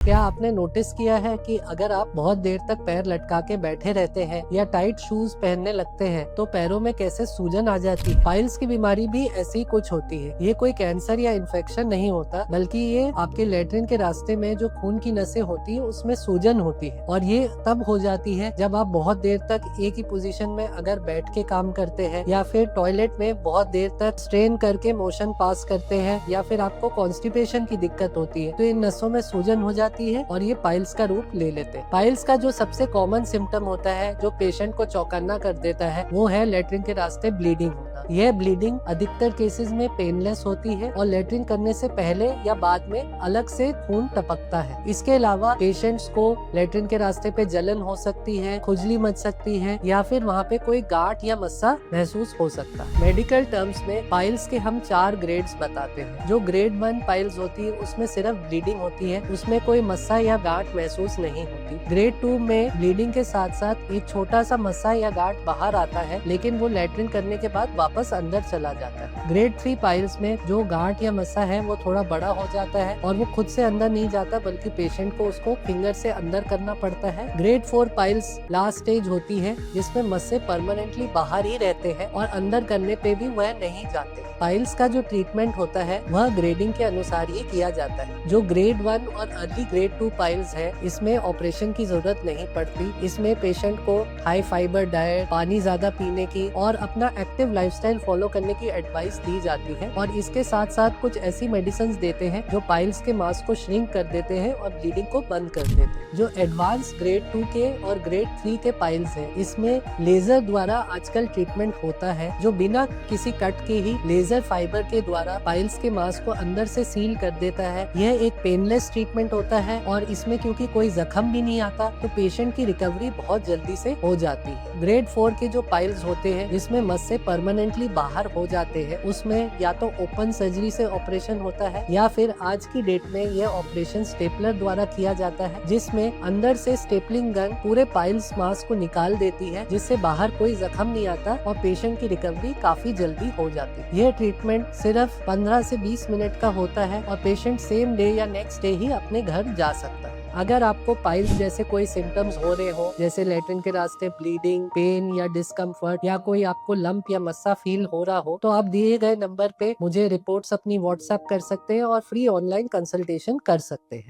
क्या आपने नोटिस किया है कि अगर आप बहुत देर तक पैर लटका के बैठे रहते हैं या टाइट शूज पहनने लगते हैं तो पैरों में कैसे सूजन आ जाती है। पाइल्स की बीमारी भी ऐसी ही कुछ होती है। ये कोई कैंसर या इन्फेक्शन नहीं होता, बल्कि ये आपके लेटरिन के रास्ते में जो खून की नसें होती है उसमें सूजन होती है। और ये तब हो जाती है जब आप बहुत देर तक एक ही पोजीशन में अगर बैठ के काम करते हैं या फिर टॉयलेट में बहुत देर तक स्ट्रेन करके मोशन पास करते हैं या फिर आपको कॉन्स्टिपेशन की दिक्कत होती है, तो इन नसों में सूजन हो जाती है और ये पाइल्स का रूप ले लेते हैं। पाइल्स का जो सबसे कॉमन सिम्टम होता है जो पेशेंट को चौकन्ना कर देता है वो है लेटरिन के रास्ते ब्लीडिंग होना। यह ब्लीडिंग अधिकतर केसेस में पेनलेस होती है और लेटरिन करने से पहले या बाद में अलग से खून टपकता है। इसके अलावा पेशेंट्स को लेटरिन के रास्ते पे जलन हो सकती है, खुजली मच सकती है या फिर वहाँ पे कोई गांठ या मस्सा महसूस हो सकता है। मेडिकल टर्म्स में पाइल्स के हम 4 ग्रेड्स बताते हैं। जो ग्रेड 1 पाइल्स होती है उसमें सिर्फ ब्लीडिंग होती है, उसमें कोई मस्सा या गांठ महसूस नहीं होती। ग्रेड 2 में ब्लीडिंग के साथ साथ एक छोटा सा मस्सा या गांठ बाहर आता है, लेकिन वो लेटरिन करने के बाद वापस अंदर चला जाता है। ग्रेड 3 पाइल्स में जो गांठ या मस्सा है वो थोड़ा बड़ा हो जाता है और वो खुद से अंदर नहीं जाता, बल्कि पेशेंट को उसको फिंगर से अंदर करना पड़ता है। ग्रेड 4 पाइल्स लास्ट स्टेज होती है जिसमें मस्से परमानेंटली बाहर ही रहते हैं और अंदर करने पे भी वह नहीं जाते। पाइल्स का जो ट्रीटमेंट होता है वह ग्रेडिंग के अनुसार ही किया जाता है। जो ग्रेड 1 और अर्ली ग्रेड 2 पाइल्स है इसमें ऑपरेशन की जरूरत नहीं पड़ती। इसमें पेशेंट को हाई फाइबर डाइट, पानी ज्यादा पीने की और अपना एक्टिव लाइफस्टाइल फॉलो करने की एडवाइस दी जाती है और इसके साथ साथ कुछ ऐसी मेडिसिन देते हैं जो पाइल्स के मास को श्रिंक कर देते हैं और ब्लीडिंग को बंद कर देते हैं। जो एडवांस ग्रेड 2 के और ग्रेड 3 के पाइल्स है इसमें लेजर द्वारा आजकल ट्रीटमेंट होता है, जो बिना किसी कट के ही लेजर फाइबर के द्वारा पाइल्स के मास को अंदर से सील कर देता है। यह एक पेनलेस ट्रीटमेंट होता है और इसमें क्योंकि कोई जख्म भी नहीं आता तो पेशेंट की रिकवरी बहुत जल्दी से हो जाती है। ग्रेड 4 के जो पाइल्स होते हैं जिसमें मस्से परमानेंटली बाहर हो जाते हैं, उसमें या तो ओपन सर्जरी से ऑपरेशन होता है या फिर आज की डेट में यह ऑपरेशन स्टेपलर द्वारा किया जाता है, जिसमें अंदर से स्टेपलिंग गन पूरे पाइल्स मास को निकाल देती है, जिससे बाहर कोई जख्म नहीं आता और पेशेंट की रिकवरी काफी जल्दी हो जाती है। यह ट्रीटमेंट सिर्फ 15 से 20 मिनट का होता है और पेशेंट सेम डे या नेक्स्ट डे ही अपने घर जा सकता है। अगर आपको पाइल्स जैसे कोई सिम्टम्स हो रहे हो, जैसे लेटरिन के रास्ते ब्लीडिंग, पेन या डिस्कम्फर्ट या कोई आपको लंप या मस्सा फील हो रहा हो, तो आप दिए गए नंबर पे मुझे रिपोर्ट्स अपनी व्हाट्सएप कर सकते हैं और फ्री ऑनलाइन कंसल्टेशन कर सकते हैं।